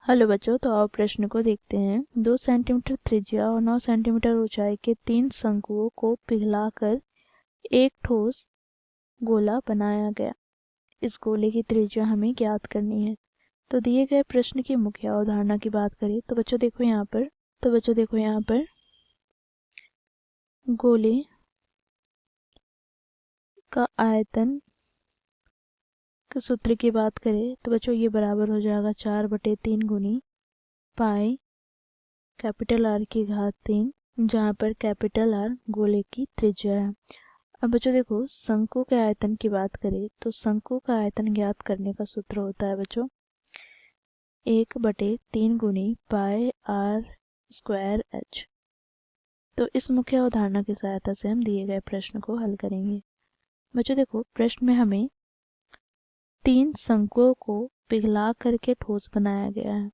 Hello बच्चों, तो आओ प्रश्न को देखते हैं। 2 सेंटीमीटर त्रिज्या और 9 सेंटीमीटर ऊंचाई के 3 शंकुओं को पिघलाकर एक ठोस गोला बनाया गया। इस गोले की त्रिज्या हमें ज्ञात करनी है। तो दिए गए प्रश्न की मुख्य अवधारणा की बात करें तो बच्चों देखो यहाँ पर गोले का आयतन के सूत्र की बात करें तो बच्चों ये बराबर हो जाएगा 4/3 गुनी पाई कैपिटल आर की घात 3, जहाँ पर कैपिटल आर गोले की त्रिज्या है। अब बच्चों देखो, शंकु के आयतन की बात करें तो शंकु का आयतन ज्ञात करने का सूत्र होता है बच्चों 1/3 गुनी पाई आर स्क्वायर एच। तो इस मुख्य अवधारणा की सहायता से हम दिए गए प्रश्न को हल करेंगे। बच्चों देखो, प्रश्न में हमें 3 शंकुओं को पिघला करके ठोस बनाया गया है।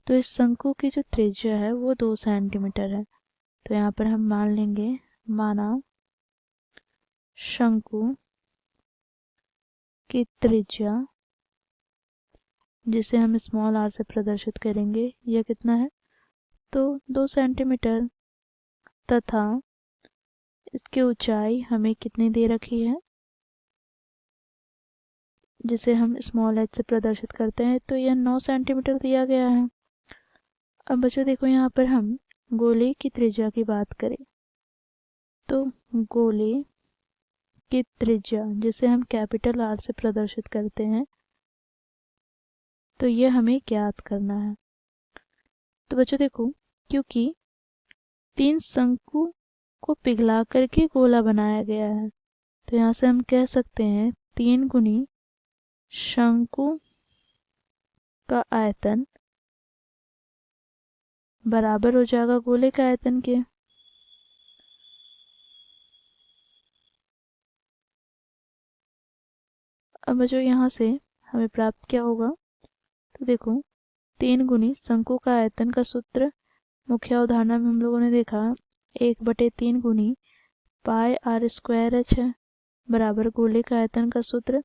तो इस शंकु की जो त्रिज्या है वो 2 सेंटीमीटर है। तो यहाँ पर हम मान लेंगे, माना शंकु की त्रिज्या, जिसे हम स्मॉल आर से प्रदर्शित करेंगे, यह कितना है तो 2 सेंटीमीटर, तथा इसकी ऊंचाई हमें कितनी दे रखी है जिसे हम स्मॉल एच से प्रदर्शित करते हैं, तो यह 9 सेंटीमीटर दिया गया है। अब बच्चों देखो, यहाँ पर हम गोले की त्रिज्या की बात करें तो गोले की त्रिज्या, जिसे हम कैपिटल आर से प्रदर्शित करते हैं, तो यह हमें ज्ञात करना है। तो बच्चों देखो, क्योंकि 3 शंकु को पिघला करके गोला बनाया गया है, तो यहाँ से हम कह सकते हैं 3 गुनी शंकु का आयतन बराबर हो जाएगा गोले के आयतन के। अब बच्चों यहाँ से हमें प्राप्त क्या होगा, तो देखो 3 गुनी शंकु का आयतन का सूत्र मुख्य अवधारणा में हम लोगों ने देखा 1/3 गुनी पाई आर स्क्वायर एच है, बराबर गोले का आयतन का सूत्र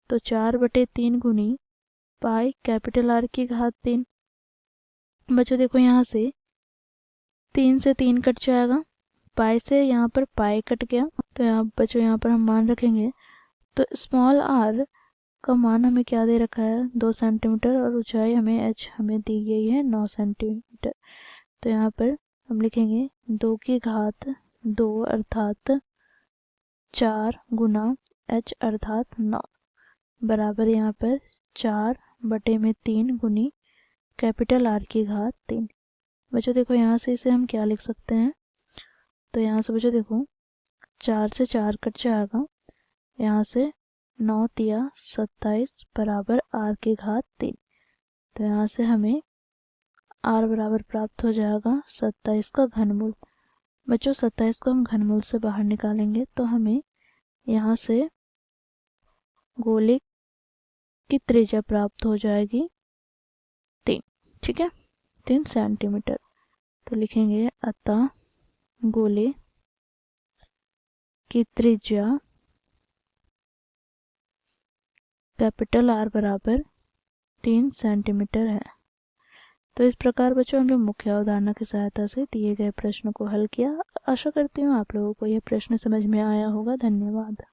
तो 4/3 गुनी पाई कैपिटल आर की घात 3। बच्चों देखो, यहाँ से 3 से 3 कट जाएगा, पाई से यहाँ पर पाई कट गया, तो यहाँ बच्चों यहाँ पर हम मान रखेंगे। तो स्मॉल आर का मान हमें क्या दे रखा है 2 सेंटीमीटर, और ऊंचाई हमें एच हमें दी गई है 9 सेंटीमीटर। तो यहाँ पर हम लिखेंगे 2 की घात 2 अर्थात 4 गुना एच अर्थात 9, बराबर यहाँ पर 4/3 गुनी कैपिटल आर की घात 3। बच्चों देखो, यहाँ से इसे हम क्या लिख सकते हैं, तो यहाँ से बच्चों देखो 4 से 4 कट जाएगा, यहाँ से 9 तिया 27 बराबर आर की घात 3। तो यहाँ से हमें आर बराबर प्राप्त हो जाएगा 27 का घनमूल। बच्चों 27 को हम घनमूल से बाहर निकालेंगे तो हमें यहाँ से गोले की त्रिज्या प्राप्त हो जाएगी 3, ठीक है, 3 सेंटीमीटर। तो लिखेंगे अतः गोले की त्रिज्या कैपिटल आर बराबर 3 सेंटीमीटर है। तो इस प्रकार बच्चों हमने मुख्य अवधारणा की सहायता से दिए गए प्रश्न को हल किया। आशा करती हूँ आप लोगों को यह प्रश्न समझ में आया होगा। धन्यवाद।